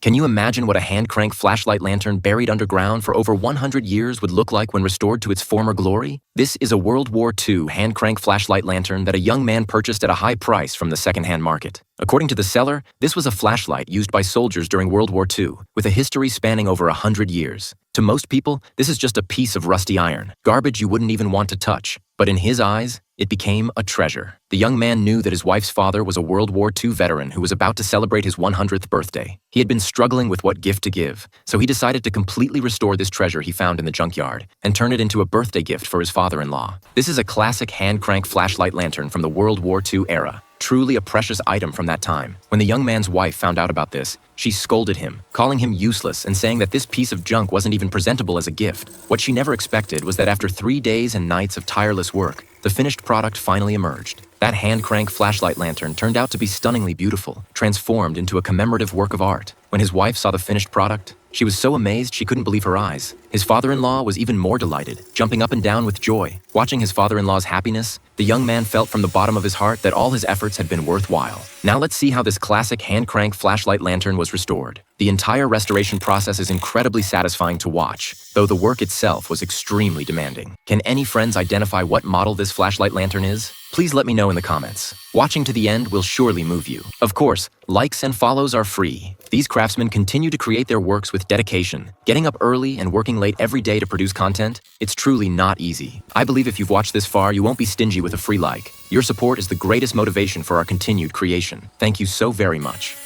Can you imagine what a hand-crank flashlight lantern buried underground for over 100 years would look like when restored to its former glory? This is a World War II hand-crank flashlight lantern that a young man purchased at a high price from the second-hand market. According to the seller, this was a flashlight used by soldiers during World War II, with a history spanning over 100 years. To most people, this is just a piece of rusty iron, garbage you wouldn't even want to touch. But in his eyes, it became a treasure. The young man knew that his wife's father was a World War II veteran who was about to celebrate his 100th birthday. He had been struggling with what gift to give, so he decided to completely restore this treasure he found in the junkyard and turn it into a birthday gift for his father-in-law. This is a classic hand-crank flashlight lantern from the World War II era. Truly a precious item from that time. When the young man's wife found out about this, she scolded him, calling him useless and saying that this piece of junk wasn't even presentable as a gift. What she never expected was that after 3 days and nights of tireless work, the finished product finally emerged. That hand-crank flashlight lantern turned out to be stunningly beautiful, transformed into a commemorative work of art. When his wife saw the finished product, she was so amazed she couldn't believe her eyes. His father-in-law was even more delighted, jumping up and down with joy. Watching his father-in-law's happiness, the young man felt from the bottom of his heart that all his efforts had been worthwhile. Now let's see how this classic hand-crank flashlight lantern was restored. The entire restoration process is incredibly satisfying to watch, though the work itself was extremely demanding. Can any friends identify what model this flashlight lantern is? Please let me know in the comments. Watching to the end will surely move you. Of course, likes and follows are free. These craftsmen continue to create their works with dedication. Getting up early and working late every day to produce content, it's truly not easy. I believe if you've watched this far, you won't be stingy with a free like. Your support is the greatest motivation for our continued creation. Thank you so very much.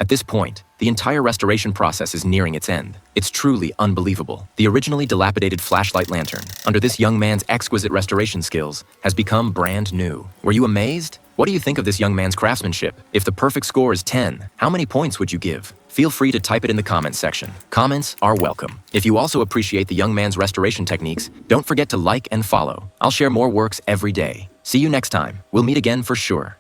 At this point, the entire restoration process is nearing its end. It's truly unbelievable. The originally dilapidated flashlight lantern, under this young man's exquisite restoration skills, has become brand new. Were you amazed? What do you think of this young man's craftsmanship? If the perfect score is 10, how many points would you give? Feel free to type it in the comments section. Comments are welcome. If you also appreciate the young man's restoration techniques, don't forget to like and follow. I'll share more works every day. See you next time. We'll meet again for sure.